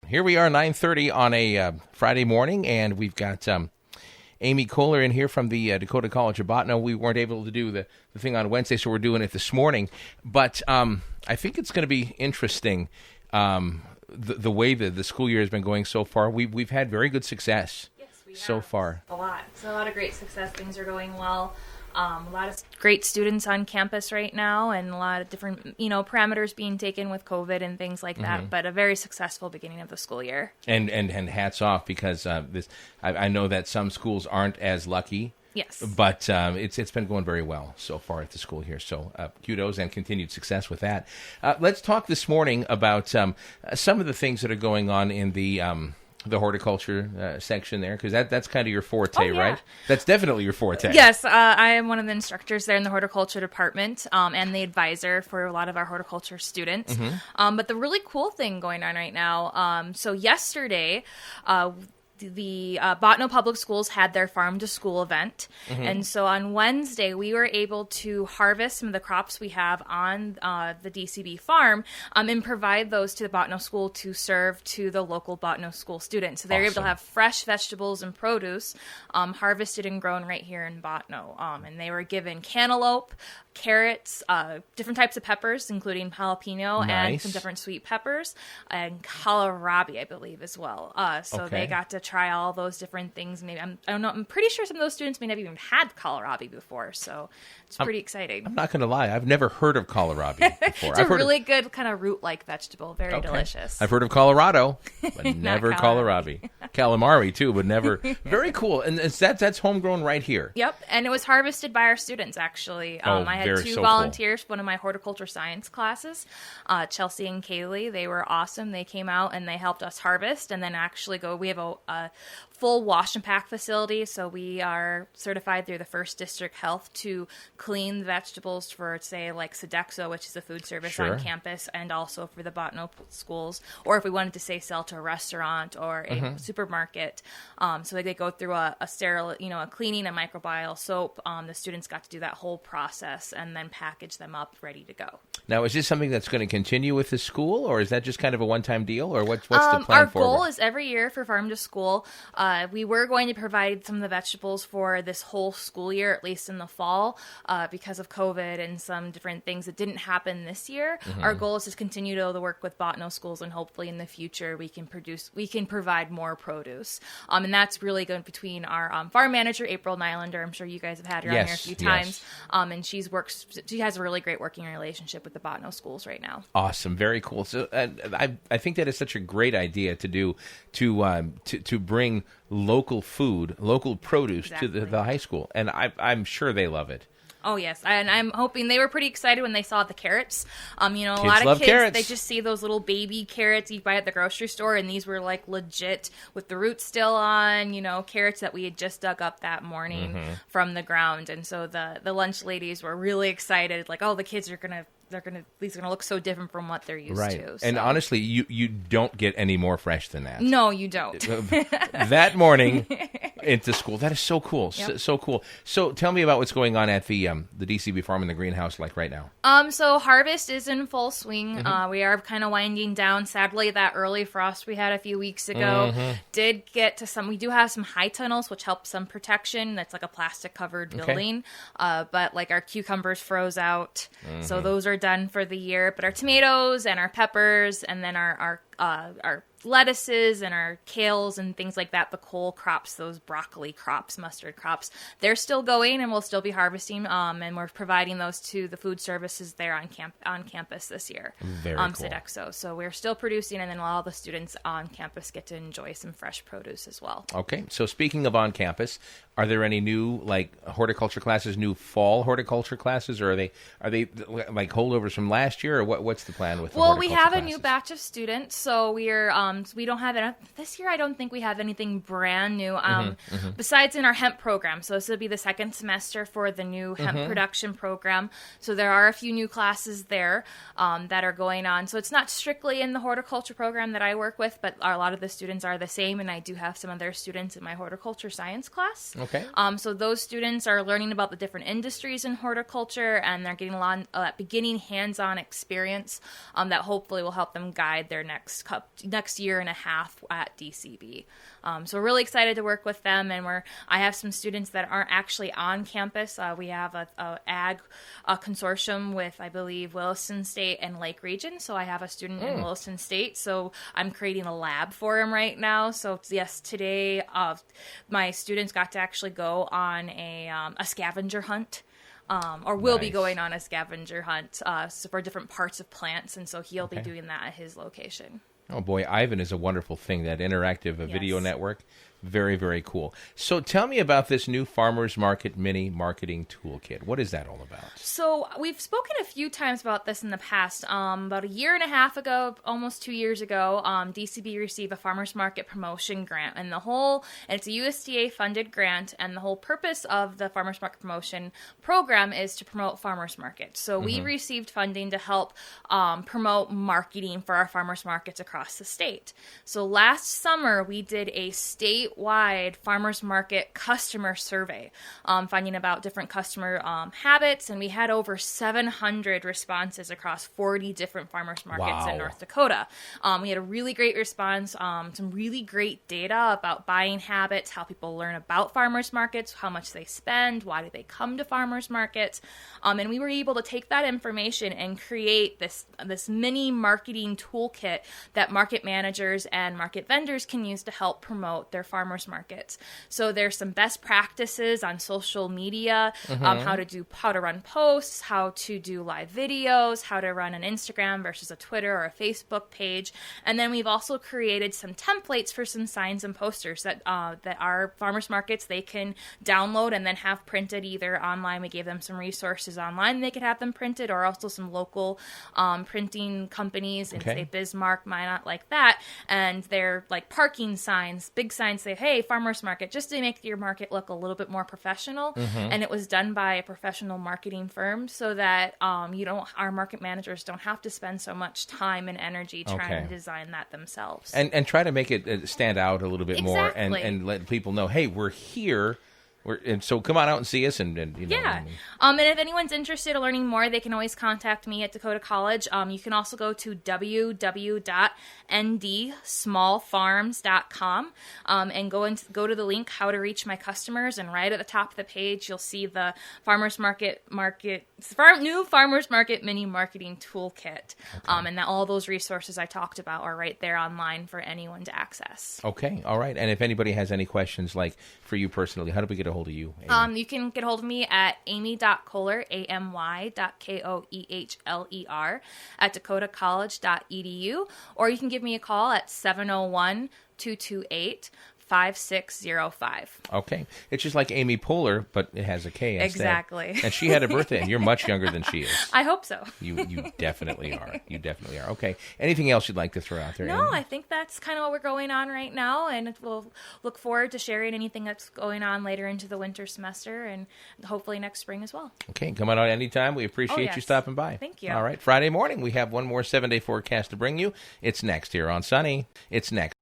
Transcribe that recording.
Here we are, 9:30 on a Friday morning, and we've got Amy Koehler in here from the Dakota College of Botany. We weren't able to do the thing on Wednesday, so we're doing it this morning. But I think it's going to be interesting the way that the school year has been going so far. We've had very good success so far. A lot of great success. Things are going well. A lot of great students on campus right now, and a lot of different, parameters being taken with COVID and things like that. But a very successful beginning of the school year. And hats off, because I know that some schools aren't as lucky. Yes. But it's been going very well so far at the school here. So kudos and continued success with that. Let's talk this morning about some of the things that are going on in the horticulture section there, because that's kind of your forte, right? That's definitely your forte. Yes, I am one of the instructors there in the horticulture department, and the advisor for a lot of our horticulture students. But the really cool thing going on right now, so yesterday, the Botno Public Schools had their Farm to School event. And so on Wednesday, we were able to harvest some of the crops we have on the DCB farm and provide those to the Botno School to serve to the local Botno School students. So they're able to have fresh vegetables and produce harvested and grown right here in Botno. And they were given cantaloupe, carrots, different types of peppers, including jalapeno and some different sweet peppers, and kohlrabi, I believe, as well. So they got to try all those different things. Maybe I don't know. I'm pretty sure some of those students may not have even had kohlrabi before, so it's pretty exciting. I'm not going to lie. I've never heard of kohlrabi before. It's a really good kind of root-like vegetable. Very delicious. I've heard of Colorado, but never kohlrabi. Calamari, too, but never. Very cool. And that's homegrown right here. Yep, and it was harvested by our students, actually. I had two volunteers for one of my horticulture science classes, Chelsea and Kaylee. They were awesome. They came out and they helped us harvest, and then actually we have a full wash and pack facility, so we are certified through the First District Health to clean the vegetables for, say, like Sodexo, which is a food service on campus, and also for the Botno schools, or if we wanted to, say, sell to a restaurant or a supermarket. So they go through a sterile, a cleaning and microbial soap. The students got to do that whole process and then package them up ready to go. Now, is this something that's going to continue with the school, or is that just kind of a one-time deal, or what's the plan Our forward? goal is every year for Farm to School. We were going to provide some of the vegetables for this whole school year, at least in the fall, because of COVID and some different things that didn't happen this year. Our goal is to continue to work with Botno schools, and hopefully in the future we can provide more produce. And that's really good between our farm manager, April Nylander. I'm sure you guys have had her on here a few times. And she has a really great working relationship with the Botno schools right now. Awesome, very cool. So I think that is such a great idea to do to bring local food, local produce to the high school, and I'm sure they love it. Oh, yes. And I'm hoping they were pretty excited when they saw the carrots. A Kids lot of love kids, carrots. they just see those little baby carrots you buy at the grocery store, and these were like legit with the roots still on, carrots that we had just dug up that morning from the ground. And so the lunch ladies were really excited, like, oh, the kids are these are gonna look so different from what they're used to. So. And honestly, you don't get any more fresh than that. No, you don't. That morning into school, that is so cool. Yep. So cool. So tell me about what's going on at the DCB farm in the greenhouse like right now. So harvest is in full swing. We are kind of winding down. Sadly, that early frost we had a few weeks ago did get to some. We do have some high tunnels, which help some protection. That's like a plastic covered building. But like our cucumbers froze out, so those are done for the year. But our tomatoes and our peppers, and then our lettuces and our kales and things like that, the cole crops, those broccoli crops, mustard crops, they're still going, and we'll still be harvesting, and we're providing those to the food services there on campus this year. Very cool. Sodexo. So we're still producing, and then all the students on campus get to enjoy some fresh produce as well. Okay, so speaking of on campus, are there any new horticulture classes, new fall horticulture classes, or are they like holdovers from last year, or what's the plan with the horticulture we have classes? A new batch of students, so we're we don't have it this year. I don't think we have anything brand new besides in our hemp program. So this will be the second semester for the new hemp production program. So there are a few new classes there that are going on. So it's not strictly in the horticulture program that I work with, but a lot of the students are the same, and I do have some of their students in my horticulture science class. Okay. So those students are learning about the different industries in horticulture, and they're getting a lot beginning hands-on experience that hopefully will help them guide their next next year and a half at DCB. So we're really excited to work with them, and I have some students that aren't actually on campus. We have a ag consortium with, I believe, Williston State and Lake Region. So I have a student in Williston State. So I'm creating a lab for him right now. So yes, today my students got to actually go on a scavenger hunt. Or will be going on a scavenger hunt for different parts of plants, and so he'll be doing that at his location. Oh boy, Ivan is a wonderful thing, that interactive video network. Very, very cool. So tell me about this new Farmers Market Mini Marketing Toolkit. What is that all about? So we've spoken a few times about this in the past. About a year and a half ago, almost 2 years ago, DCB received a Farmers Market Promotion Grant. And it's a USDA-funded grant, and the whole purpose of the Farmers Market Promotion Program is to promote farmers markets. So we received funding to help promote marketing for our farmers markets across the state. So last summer, we did a statewide farmers market customer survey, finding about different customer habits, and we had over 700 responses across 40 different farmers markets in North Dakota. We had a really great response, some really great data about buying habits, how people learn about farmers markets, how much they spend, why do they come to farmers markets, and we were able to take that information and create this mini marketing toolkit that market managers and market vendors can use to help promote their farmers markets. So there's some best practices on social media, how to run posts, how to do live videos, how to run an Instagram versus a Twitter or a Facebook page. And then we've also created some templates for some signs and posters that our farmers markets, they can download and then have printed either online. We gave them some resources online. They could have them printed, or also some local printing companies in, say, Bismarck, Minot, like that. And they're like parking signs, big signs say, hey, farmers market, just to make your market look a little bit more professional. And it was done by a professional marketing firm, so that our market managers don't have to spend so much time and energy trying to design that themselves. And try to make it stand out a little bit more, and let people know, hey, we're here. And so come on out and see us, and and if anyone's interested in learning more, they can always contact me at Dakota College. You can also go to www.ndsmallfarms.com and go to the link "How to Reach My Customers," and right at the top of the page, you'll see the new Farmers Market Mini Marketing Toolkit, and all those resources I talked about are right there online for anyone to access. Okay, all right. And if anybody has any questions, like for you personally, how do we get a hold of you, Amy? You can get a hold of me at amy.koehler, amy.koehler at dakotacollege.edu, or you can give me a call at 701-228-5605. Okay. It's just like Amy Poehler, but it has a K instead. Exactly. And she had a birthday, and you're much younger than she is. I hope so. You definitely are. You definitely are. Okay. Anything else you'd like to throw out there, No, Amy? I think that's kind of what we're going on right now, and we'll look forward to sharing anything that's going on later into the winter semester, and hopefully next spring as well. Okay. Come on out anytime. We appreciate you stopping by. Thank you. All right. Friday morning, we have one more 7-day forecast to bring you. It's next here on Sunny. It's next.